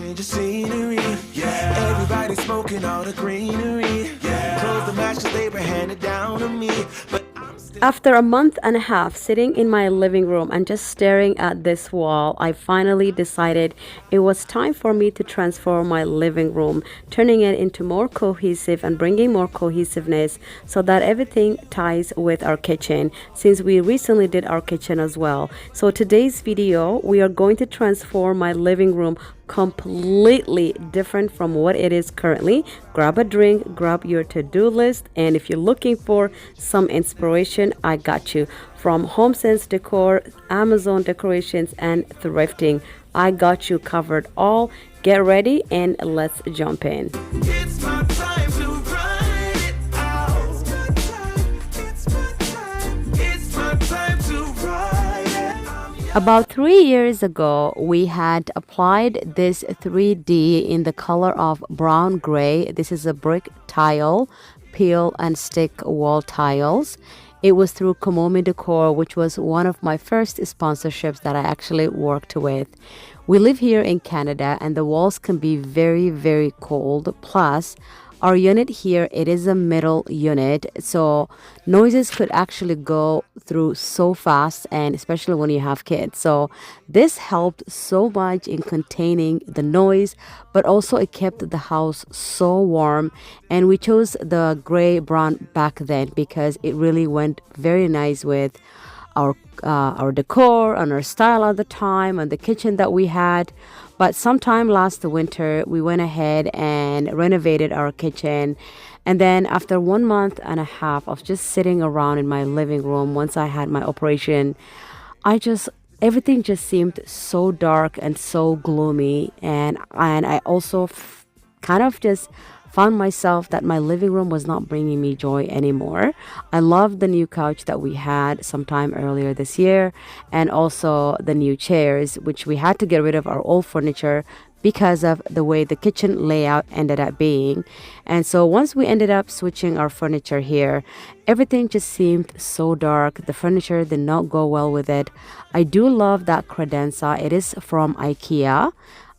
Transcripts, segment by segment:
Change the scenery, yeah. Everybody smoking all the greenery, yeah. Close the matches, they were handed down to me, but After a month and a half sitting in my living room and just staring at this wall, I finally decided it was time for me to transform my living room, turning it into more cohesive and bringing more cohesiveness so that everything ties with our kitchen, since we recently did our kitchen as well. So today's video, we are going to transform my living room completely different from what it is currently. Grab a drink, grab your to-do list, and if you're looking for some inspiration, I got you. From HomeSense Decor, Amazon Decorations, and Thrifting, I got you covered all. Get ready and let's jump in. it's my time to run it out. It's my time, it's my time to run it out. About 3 years ago, we had applied this 3D in the color of brown gray. This is a brick tile, peel and stick wall tiles. It was through Commomydecor, which was one of my first sponsorships that I actually worked with. We live here in Canada and the walls can be very, very cold. Plus, our unit here, it is a middle unit, so noises could actually go through so fast, and especially when you have kids. So this helped so much in containing the noise, but also it kept the house so warm. And we chose the gray brown back then because it really went very nice with our decor and our style at the time and the kitchen that we had. But sometime last winter, we went ahead and renovated our kitchen. And then after 1 month and a half of just sitting around in my living room, once I had my operation, everything just seemed so dark and so gloomy. And I also kind of just found myself that my living room was not bringing me joy anymore. I loved the new couch that we had sometime earlier this year, and also the new chairs, which we had to get rid of our old furniture because of the way the kitchen layout ended up being. And so once we ended up switching our furniture here, everything just seemed so dark. The furniture did not go well with it. I do love that credenza. It is from IKEA,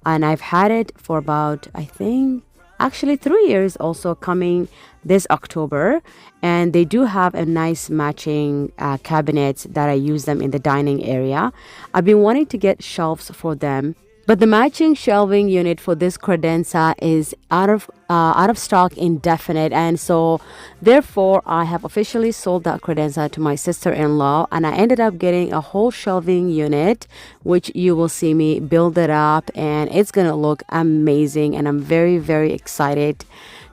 and I've had it for about, I think, actually 3 years, also coming this October. And they do have a nice matching cabinets that I use them in the dining area. I've been wanting to get shelves for them, but the matching shelving unit for this credenza is out of stock indefinite, and so therefore I have officially sold that credenza to my sister-in-law, and I ended up getting a whole shelving unit, which you will see me build it up, and it's gonna look amazing. And I'm very, very excited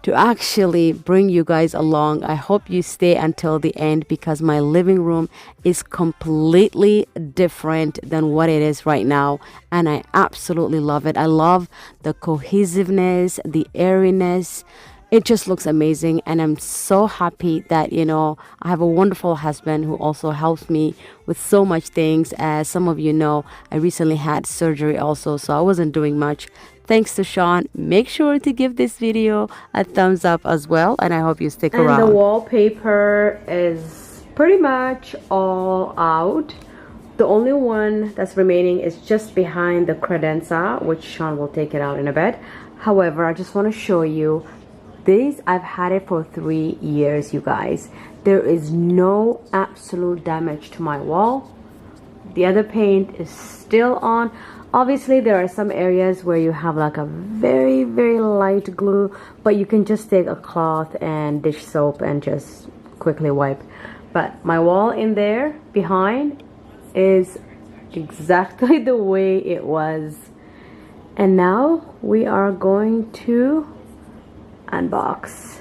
to actually bring you guys along. I hope you stay until the end because my living room is completely different than what it is right now, and I absolutely love it. I love the cohesiveness, the airiness. It just looks amazing, and I'm so happy that I have a wonderful husband who also helps me with so much things. As some of you know, I recently had surgery also, so I wasn't doing much. Thanks to Sean. Make sure to give this video a thumbs up as well, and I hope you stick around. And the wallpaper is pretty much all out. The only one that's remaining is just behind the credenza, which Sean will take it out in a bit. However, I just want to show you these. I've had it for 3 years, you guys. There is no absolute damage to my wall. The other paint is still on. Obviously, there are some areas where you have like a very, very light glue, but you can just take a cloth and dish soap and just quickly wipe. But my wall in there behind is exactly the way it was. And now we are going to unbox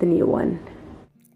the new one.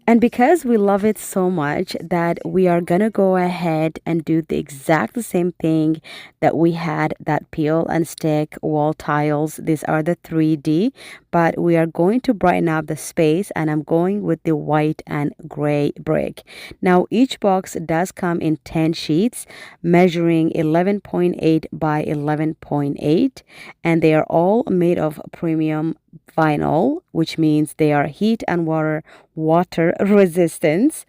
And because we love it so much that we are gonna go ahead and do the exact same thing that we had, that peel and stick wall tiles. These are the 3D, but we are going to brighten up the space, and I'm going with the white and gray brick. Now each box does come in 10 sheets measuring 11.8 by 11.8, and they are all made of premium vinyl, which means they are heat and water resistance.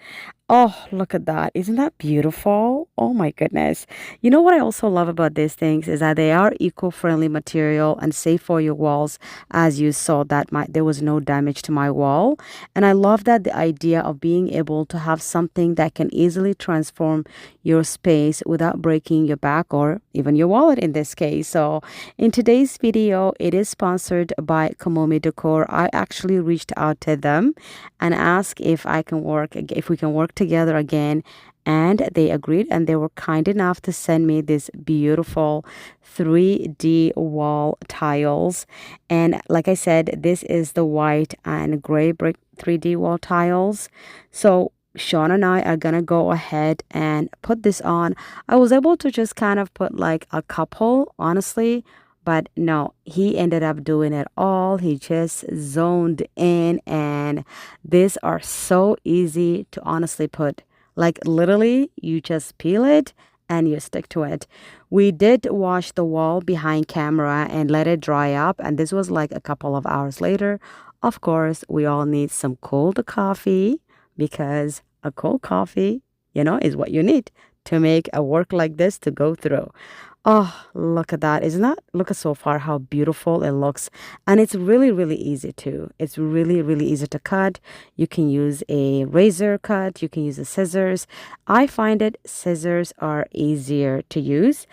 Oh, look at that. Isn't that beautiful? Oh my goodness. You know what I also love about these things is that they are eco-friendly material and safe for your walls. As you saw that there was no damage to my wall. And I love that the idea of being able to have something that can easily transform your space without breaking your back or even your wallet in this case. So in today's video, it is sponsored by Commomydecor. I actually reached out to them and asked if we can work together again, and they agreed, and they were kind enough to send me this beautiful 3D wall tiles. And like I said, this is the white and gray brick 3D wall tiles. So Sean and I are gonna go ahead and put this on. I was able to just kind of put like a couple, honestly, but no, he ended up doing it all. He just zoned in, and these are so easy to honestly put. Like literally, you just peel it and you stick to it. We did wash the wall behind camera and let it dry up, and this was like a couple of hours later. Of course, we all need some cold coffee because a cold coffee, is what you need to make a work like this to go through. Oh, look at that. Isn't that? Look at so far how beautiful it looks. And it's really, really easy too. It's really, really easy to cut. You can use a razor cut. You can use the scissors. I find it scissors are easier to use.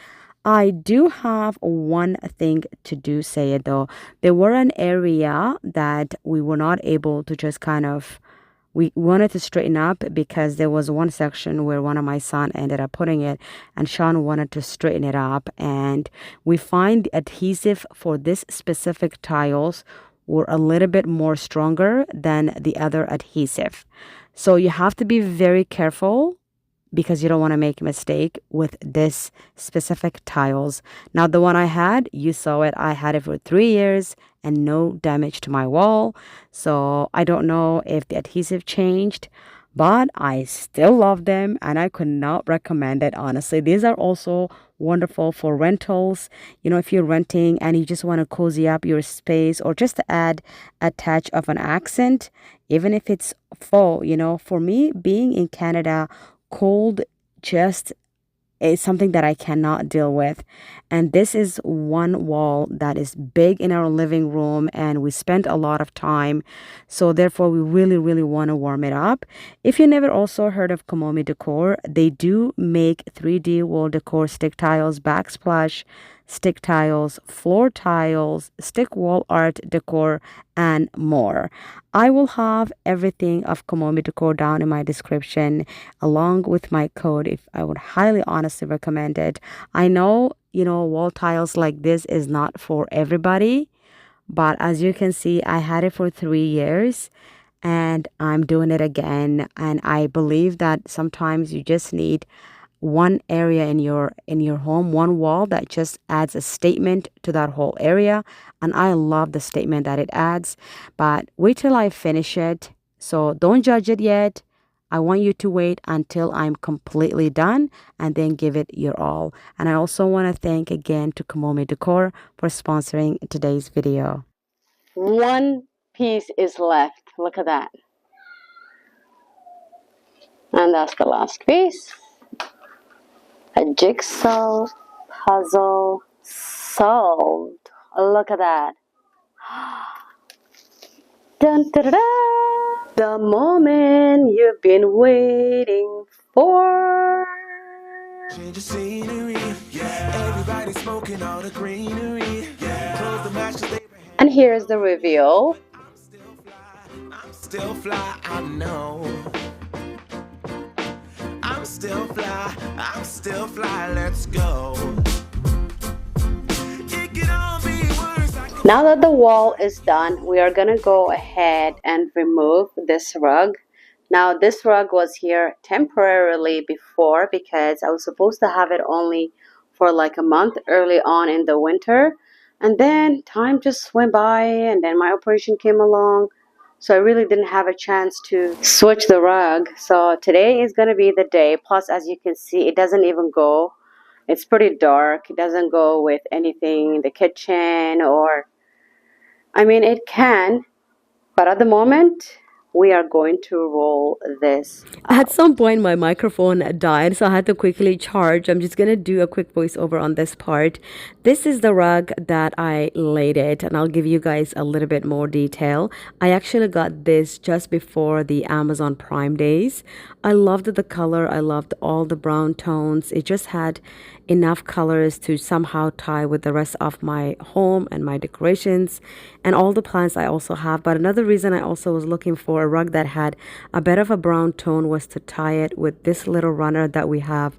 I do have one thing to do say it though. There were an area that we were not able to just kind of we wanted to straighten up because there was one section where one of my son ended up putting it, and Sean wanted to straighten it up, and we find the adhesive for this specific tiles were a little bit more stronger than the other adhesive. So you have to be very careful because you don't want to make a mistake with this specific tiles. Now, the one I had, you saw it, I had it for 3 years and no damage to my wall. So I don't know if the adhesive changed, but I still love them and I could not recommend it, honestly. These are also wonderful for rentals. If you're renting and you just want to cozy up your space or just to add a touch of an accent, even if it's fall, for me, being in Canada, cold just is something that I cannot deal with. And this is one wall that is big in our living room and we spent a lot of time. So therefore we really, really want to warm it up. If you never also heard of Commomydecor, they do make 3D wall decor stick tiles, backsplash stick tiles, floor tiles, stick wall art decor, and more. I will have everything of Commomydecor down in my description along with my code if I would highly honestly recommend it. I know, wall tiles like this is not for everybody, but as you can see, I had it for 3 years and I'm doing it again. And I believe that sometimes you just need one area in your home, one wall that just adds a statement to that whole area, and I love the statement that it adds. But wait till I finish it, so don't judge it yet. I want you to wait until I'm completely done and then give it your all. And I also want to thank again to Commomydecor for sponsoring today's video. One piece is left. Look at that. And that's the last piece. A jigsaw puzzle solved. Look at that. Dun, da, da, da. The moment you've been waiting for. Change the scenery, yeah. Everybody smoking all the greenery, yeah. Close the matches, they And here's the reveal. I'm still fly, I know. I'm still fly, let's go. It can all be worse. Now that the wall is done, we are gonna go ahead and remove this rug. Now this rug was here temporarily before because I was supposed to have it only for like a month early on in the winter, and then time just went by and then my operation came along, so I really didn't have a chance to switch the rug. So today is gonna be the day. Plus, as you can see, it doesn't even go, it's pretty dark, it doesn't go with anything in the kitchen, or I mean, it can, but at the moment, we are going to roll this out. At some point my microphone died, so I had to quickly charge. I'm just gonna do a quick voiceover on this part. This is the rug that I laid it, and I'll give you guys a little bit more detail. I actually got this just before the Amazon Prime days. I loved the color. I loved all the brown tones. It just had enough colors to somehow tie with the rest of my home and my decorations and all the plants I also have. But another reason I also was looking for a rug that had a bit of a brown tone was to tie it with this little runner that we have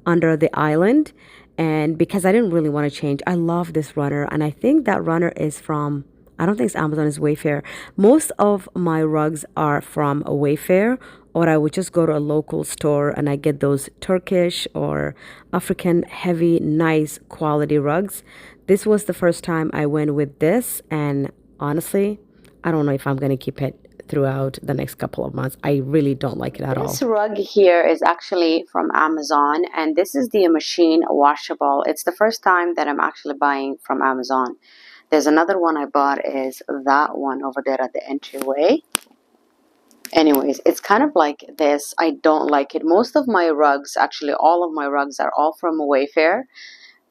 under the island. And because I didn't really want to change, I love this runner, and I think that runner is from, I don't think it's Amazon, it's Wayfair. Most of my rugs are from a Wayfair, or I would just go to a local store and I get those Turkish or African heavy, nice quality rugs. This was the first time I went with this, and honestly, I don't know if I'm going to keep it throughout the next couple of months. I really don't like it at all. This rug here is actually from Amazon, and this is the machine washable. It's the first time that I'm actually buying from Amazon. There's another one I bought, is that one over there at the entryway. Anyways, it's kind of like this. I don't like it. Most of my rugs, actually all of my rugs, are all from Wayfair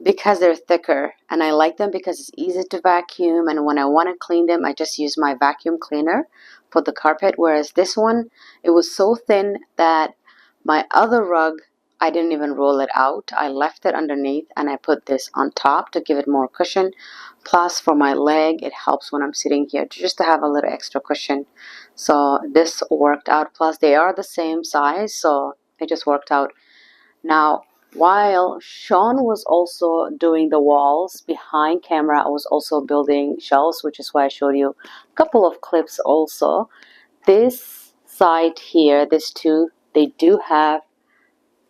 because they're thicker, and I like them because it's easy to vacuum, and when I want to clean them, I just use my vacuum cleaner for the carpet. Whereas this one, it was so thin that my other rug, I didn't even roll it out. I left it underneath and I put this on top to give it more cushion. Plus for my leg, it helps when I'm sitting here just to have a little extra cushion. So this worked out. Plus they are the same size, so it just worked out. Now, while Sean was also doing the walls behind camera, I was also building shelves, which is why I showed you a couple of clips also. This side here, these two, they do have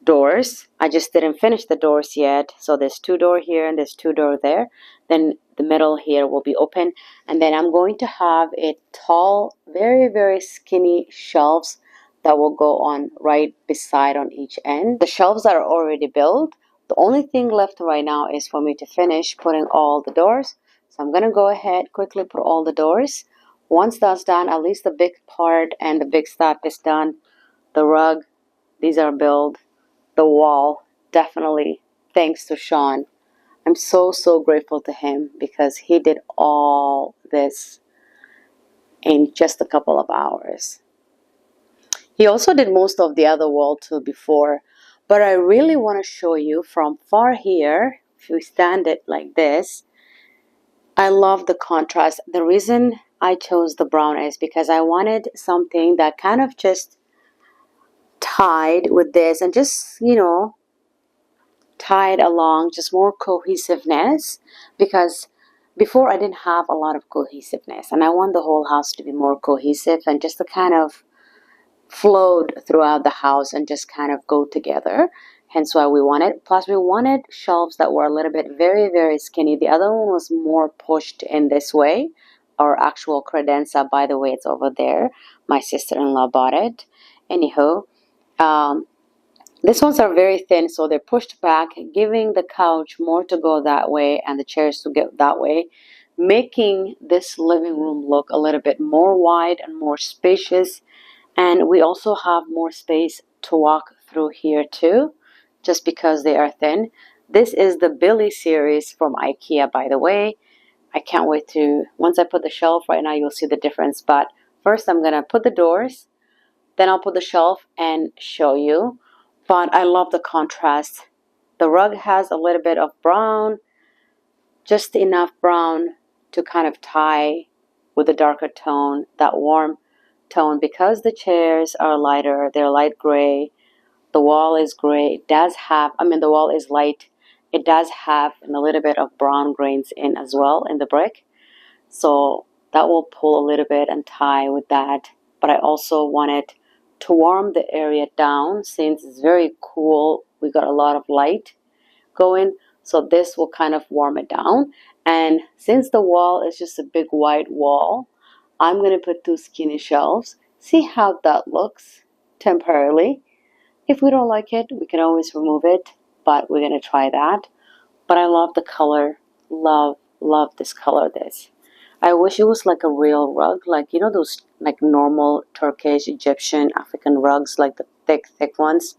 doors. I just didn't finish the doors yet. So there's two doors here and there's two doors there. Then the middle here will be open. And then I'm going to have a tall, very, very skinny shelves that will go on right beside on each end. The shelves are already built. The only thing left right now is for me to finish putting all the doors. So I'm going to go ahead, quickly put all the doors. Once that's done, at least the big part and the big stuff is done. The rug, these are built. The wall, definitely thanks to Sean. I'm so grateful to him because he did all this in just a couple of hours. He also did most of the other wall too before, but I really want to show you from far here. If you stand it like this, I love the contrast. The reason I chose the brown is because I wanted something that kind of just tied with this and just, you know, tied along, just more cohesiveness, because before I didn't have a lot of cohesiveness, and I want the whole house to be more cohesive and just to kind of flowed throughout the house and just kind of go together. Hence why we wanted. Plus we wanted shelves that were a little bit very, very skinny. The other one was more pushed in this way. Our actual credenza, by the way, it's over there. My sister-in-law bought it. Anywho, these ones are very thin, so they're pushed back, giving the couch more to go that way and the chairs to go that way, making this living room look a little bit more wide and more spacious. And we also have more space to walk through here too, just because they are thin. This is the Billy series from IKEA, by the way. I can't wait to, once I put the shelf right now, you'll see the difference. But first I'm going to put the doors, then I'll put the shelf and show you. But I love the contrast. The rug has a little bit of brown, just enough brown to kind of tie with a darker tone, that warm tone. Because the chairs are lighter, they're light gray. The wall is gray. It does have, the wall is light. It does have a little bit of brown grains in as well in the brick. So that will pull a little bit and tie with that. But I also wanted to warm the area down since it's very cool. We got a lot of light going, so this will kind of warm it down. And since the wall is just a big white wall, I'm going to put two skinny shelves. See how that looks temporarily. If we don't like it, we can always remove it, but we're going to try that. But I love the color. Love this color. I wish it was like a real rug, like you know those like normal Turkish, Egyptian, African rugs, like the thick ones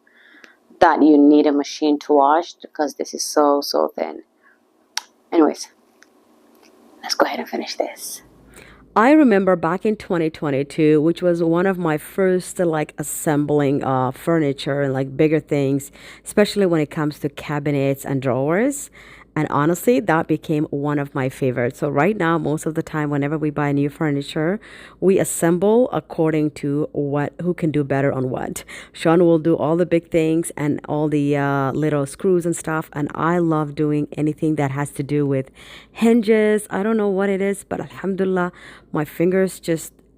that you need a machine to wash, because this is so thin. Anyways, let's go ahead and finish this. I remember back in 2022, which was one of my first like assembling furniture and like bigger things, especially when it comes to cabinets and drawers. And honestly, that became one of my favorites. So right now, most of the time, whenever we buy new furniture, we assemble according to who can do better on what. Sean will do all the big things and all the little screws and stuff. And I love doing anything that has to do with hinges. I don't know what it is, but alhamdulillah, my fingers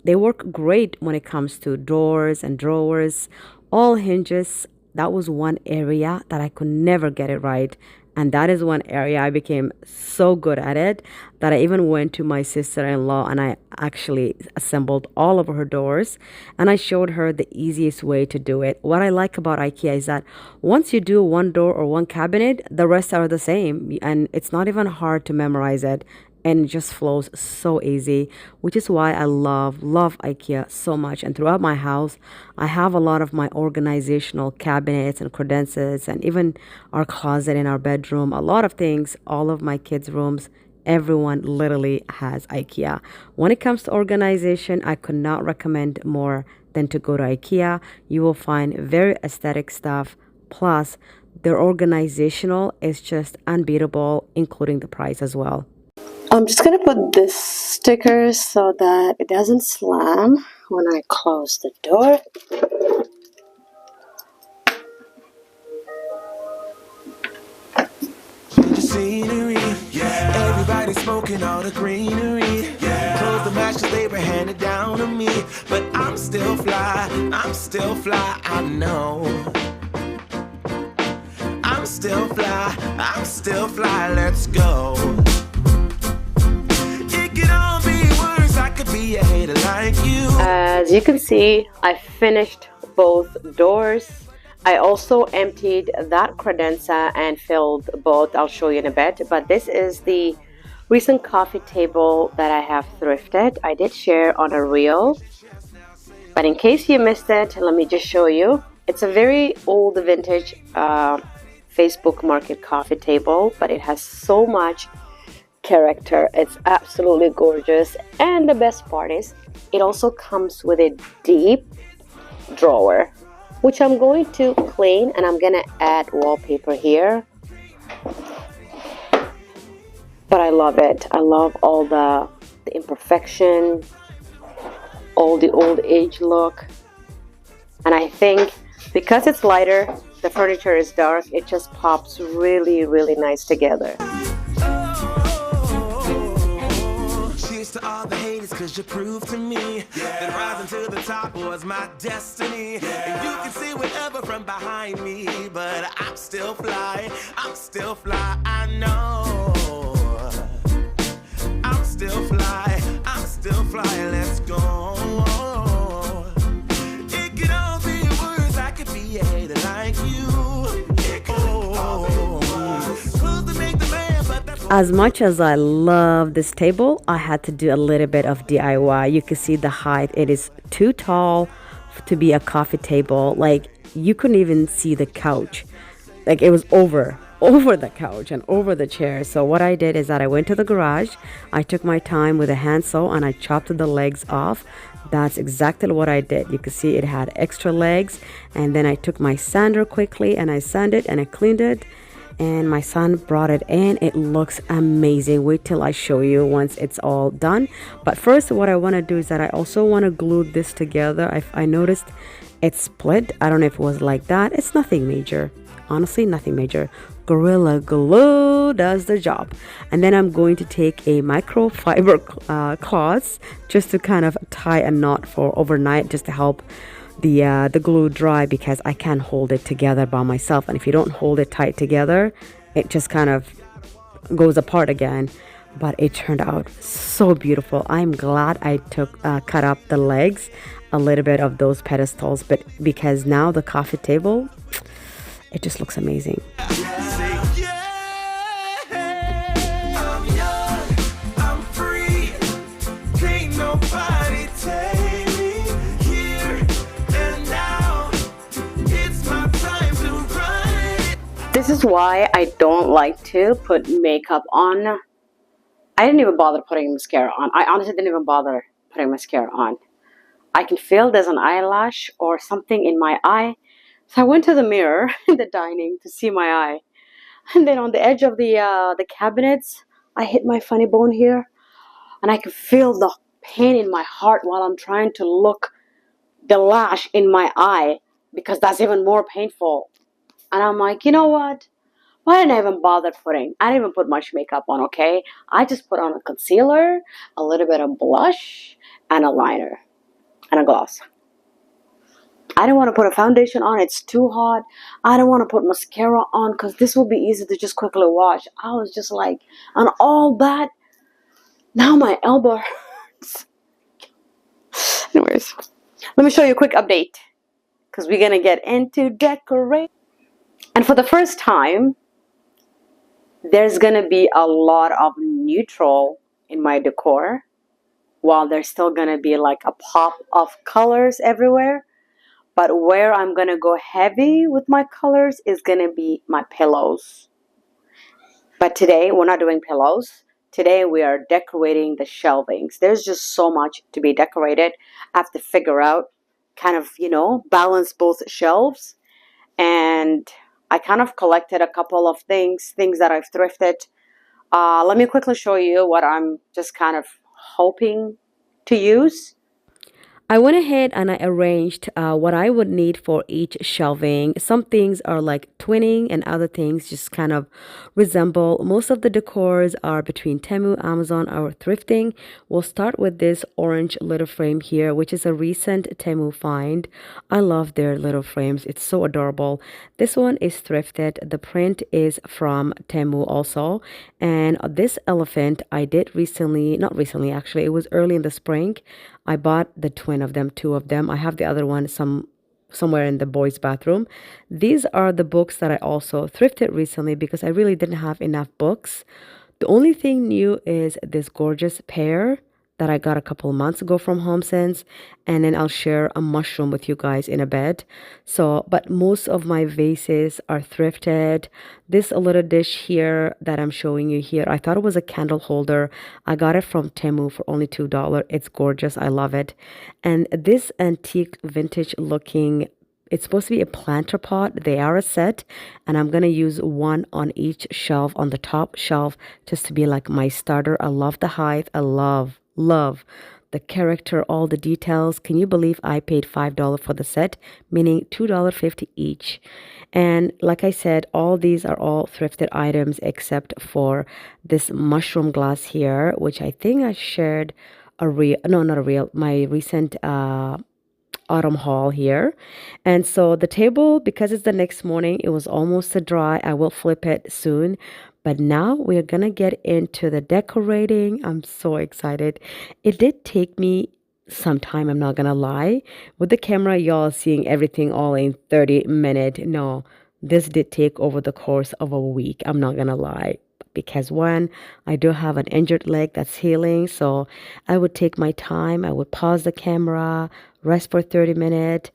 they work great when it comes to doors and drawers, all hinges. That was one area that I could never get it right. And that is one area I became so good at it that I even went to my sister-in-law and I actually assembled all of her doors and I showed her the easiest way to do it. What I like about IKEA is that once you do one door or one cabinet, the rest are the same and it's not even hard to memorize it. And it just flows so easy, which is why I love IKEA so much. And throughout my house, I have a lot of my organizational cabinets and credenzas and even our closet in our bedroom, a lot of things, all of my kids' rooms, everyone literally has IKEA. When it comes to organization, I could not recommend more than to go to IKEA. You will find very aesthetic stuff, plus their organizational is just unbeatable, including the price as well. I'm just going to put this sticker so that it doesn't slam when I close the door. Scenery, yeah. Everybody smoking all the greenery, yeah. Close the match 'cause they were handed down to me. But I'm still fly, I know. I'm still fly, let's go. Be a hater like you. As you can see, I finished both doors. I also emptied that credenza and filled both. I'll show you in a bit. But this is the recent coffee table that I have thrifted. I did share on a reel, but in case you missed it, let me just show you. It's a very old vintage Facebook Market coffee table, but it has so much character. It's absolutely gorgeous, and the best part is it also comes with a deep drawer, which I'm going to clean, and I'm gonna add wallpaper here. But I love it. I love all the imperfection, all the old age look, and I think because it's lighter, the furniture is dark, it just pops really nice together. To all the haters, 'cause you proved to me that rising to the top was my destiny. And you can see whatever from behind me, but I'm still fly, I know. I'm still fly, let's go. It could all be words, I could be a hater like you. As much as I love this table, I had to do a little bit of DIY. You can see the height. It is too tall to be a coffee table. Like, you couldn't even see the couch. Like, it was over the couch and over the chair. So what I did is that I went to the garage. I took my time with a handsaw and I chopped the legs off. That's exactly what I did. You can see it had extra legs. And then I took my sander quickly and I sanded and I cleaned it. And my son brought it in. It looks amazing. Wait till I show you once it's all done. But first, what I want to do is that I also want to glue this together. I noticed it's split. I don't know if it was like that. It's nothing major. Honestly, nothing major. Gorilla Glue does the job. And then I'm going to take a microfiber cloth just to kind of tie a knot for overnight, just to help the glue dry, because I can't hold it together by myself, and if you don't hold it tight together, it just kind of goes apart again. But it turned out so beautiful. I'm glad I cut up the legs, a little bit of those pedestals, but because now the coffee table, it just looks amazing. This is why I don't like to put makeup on. I didn't even bother putting mascara on. I honestly didn't even bother putting mascara on. I can feel there's an eyelash or something in my eye. So I went to the mirror in the dining to see my eye. And then on the edge of the cabinets, I hit my funny bone here. And I can feel the pain in my heart while I'm trying to look the lash in my eye, because that's even more painful. And I'm like, you know what? Why didn't I even bother putting? I didn't even put much makeup on, okay? I just put on a concealer, a little bit of blush, and a liner, and a gloss. I didn't want to put a foundation on. It's too hot. I don't want to put mascara on because this will be easy to just quickly wash. I was just like, on all that, now my elbow hurts. Anyways, let me show you a quick update because we're going to get into decorating. And for the first time, there's going to be a lot of neutral in my decor, while there's still going to be like a pop of colors everywhere. But where I'm going to go heavy with my colors is going to be my pillows. But today, we're not doing pillows. Today, we are decorating the shelvings. There's just so much to be decorated. I have to figure out, kind of, you know, balance both shelves. And I kind of collected a couple of things that I've thrifted. Let me quickly show you what I'm just kind of hoping to use. I went ahead and I arranged what I would need for each shelving. Some things are like twinning and other things just kind of resemble. Most of the decors are between Temu, Amazon, or Thrifting. We'll start with this orange little frame here, which is a recent Temu find. I love their little frames. It's so adorable. This one is thrifted. The print is from Temu also. And this elephant I did recently, not recently actually, it was early in the spring. I bought the twin of them, two of them. I have the other one somewhere in the boys' bathroom. These are the books that I also thrifted recently because I really didn't have enough books. The only thing new is this gorgeous pear that I got a couple of months ago from HomeSense, and then I'll share a mushroom with you guys in a bit. So, but most of my vases are thrifted. This little dish here that I'm showing you here, I thought it was a candle holder. I got it from Temu for only $2. It's gorgeous. I love it. And this antique vintage looking, it's supposed to be a planter pot. They are a set, and I'm going to use one on each shelf, on the top shelf, just to be like my starter. I love the height. I love the character, all the details. Can you believe I paid $5 for the set, meaning $2.50 each? And like I said, all these are all thrifted items except for this mushroom glass here, which I think I shared my recent autumn haul here. And so the table, because it's the next morning, it was almost dry. I will flip it soon. But now we're gonna get into the decorating. I'm so excited. It did take me some time, I'm not gonna lie. With the camera, y'all seeing everything all in 30 minutes. No, this did take over the course of a week. I'm not gonna lie. Because one, I do have an injured leg that's healing. So I would take my time. I would pause the camera, rest for 30 minutes,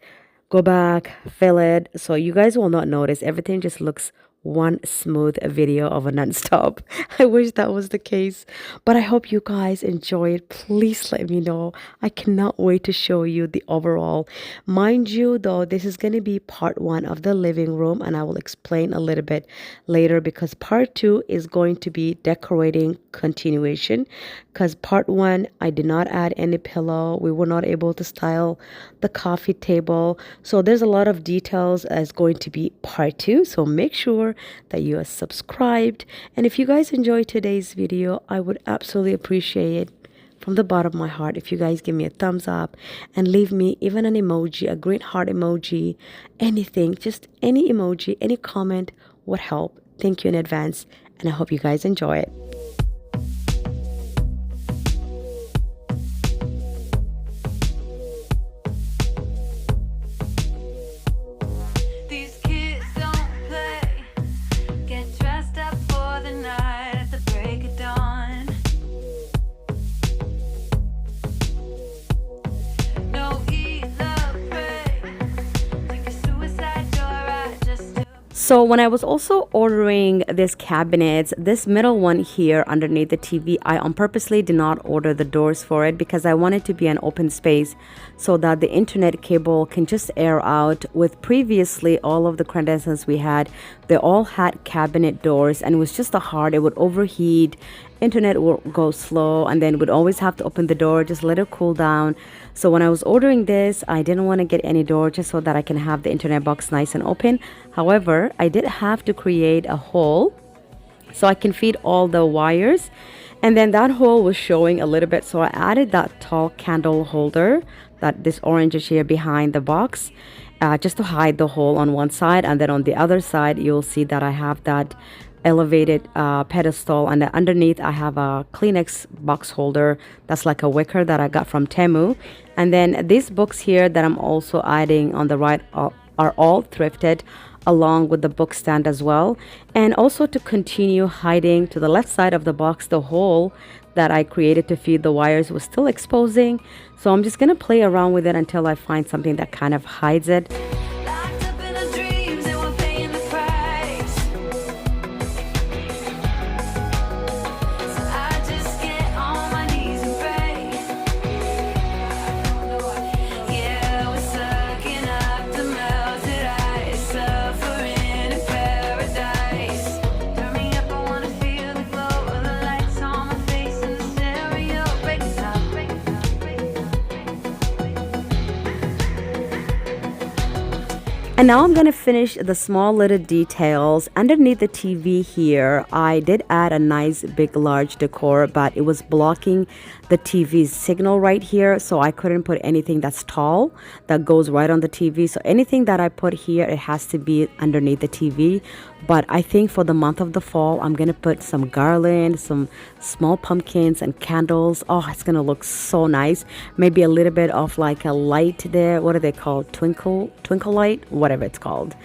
go back, fill it. So you guys will not notice. Everything just looks one smooth video of a non-stop. I wish that was the case, but I hope you guys enjoy it. Please let me know. I cannot wait to show you the overall. Mind you though, this is going to be part 1 of the living room, and I will explain a little bit later because part 2 is going to be decorating continuation, because part 1 I did not add any pillow. We were not able to style the coffee table, so there's a lot of details as going to be part 2. So make sure that you are subscribed, and if you guys enjoyed today's video, I would absolutely appreciate it from the bottom of my heart if you guys give me a thumbs up and leave me even an emoji, a green heart emoji, anything, just any emoji, any comment would help. Thank you in advance, and I hope you guys enjoy it. So when I was also ordering these cabinets, this middle one here underneath the TV, I on purposely did not order the doors for it because I wanted to be an open space so that the internet cable can just air out. With previously all of the credentials we had, they all had cabinet doors and it was just hard. It would overheat, internet would go slow, and then would always have to open the door, just let it cool down. So when I was ordering this, I didn't want to get any door just so that I can have the internet box nice and open. However, I did have to create a hole so I can feed all the wires. And then that hole was showing a little bit, so I added that tall candle holder, that this orange here behind the box, just to hide the hole on one side. And then on the other side, you'll see that I have that elevated pedestal, and underneath I have a Kleenex box holder that's like a wicker that I got from Temu. And then these books here that I'm also adding on the right are all thrifted, along with the book stand as well. And also to continue hiding, to the left side of the box, the hole that I created to feed the wires was still exposing. So I'm just gonna play around with it until I find something that kind of hides it. And now I'm going to finish the small little details. Underneath the TV here, I did add a nice big large decor, but it was blocking the TV's signal right here. So I couldn't put anything that's tall that goes right on the TV. So anything that I put here, it has to be underneath the TV. But I think for the month of the fall, I'm going to put some garland, some small pumpkins and candles. Oh, it's going to look so nice. Maybe a little bit of like a light there. What are they called? Twinkle light? Whatever it's called.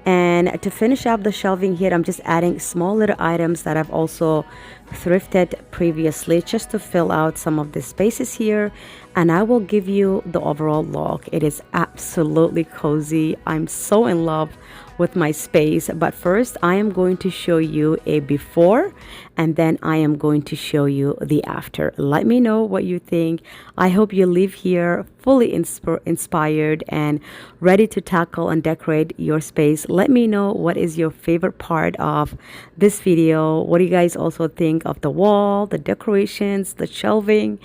And to finish up the shelving here, I'm just adding small little items that I've also thrifted previously just to fill out some of the spaces here. And I will give you the overall look. It is absolutely cozy. I'm so in love with my space. But first, I am going to show you a before, and then I am going to show you the after. Let me know what you think. I hope you leave here fully inspired and ready to tackle and decorate your space. Let me know what is your favorite part of this video. What do you guys also think of the wall, the decorations, the shelving?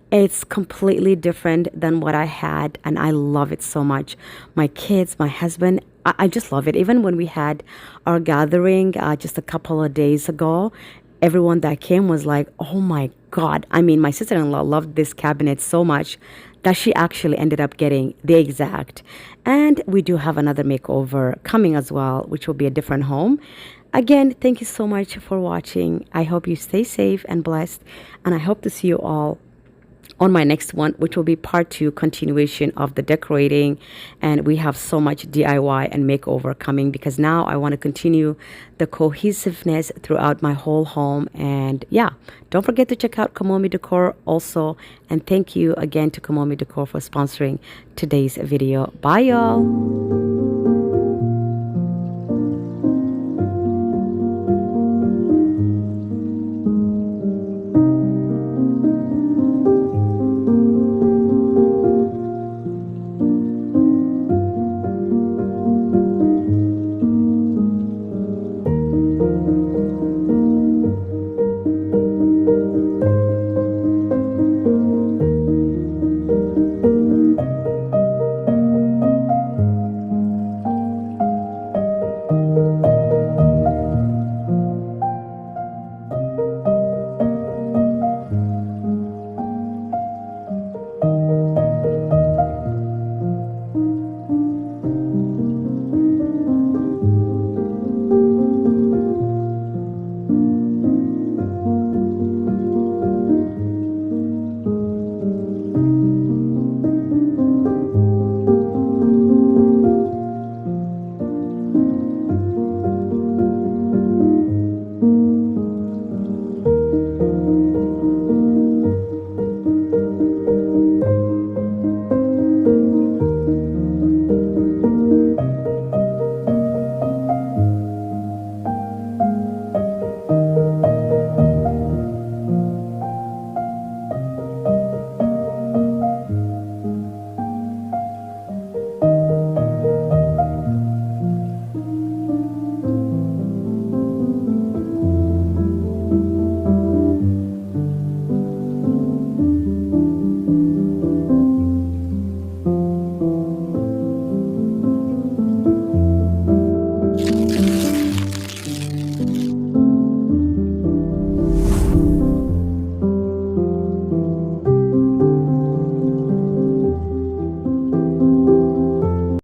It's completely different than what I had, and I love it so much. My kids, my husband, I just love it. Even when we had our gathering just a couple of days ago, everyone that came was like, oh my God. I mean, my sister-in-law loved this cabinet so much that she actually ended up getting the exact. And we do have another makeover coming as well, which will be a different home. Again, thank you so much for watching. I hope you stay safe and blessed, and I hope to see you all on my next one, which will be part 2, continuation of the decorating. And we have so much DIY and makeover coming, because now I want to continue the cohesiveness throughout my whole home. And yeah, don't forget to check out Commomydecor also. And thank you again to Commomydecor for sponsoring today's video. Bye y'all.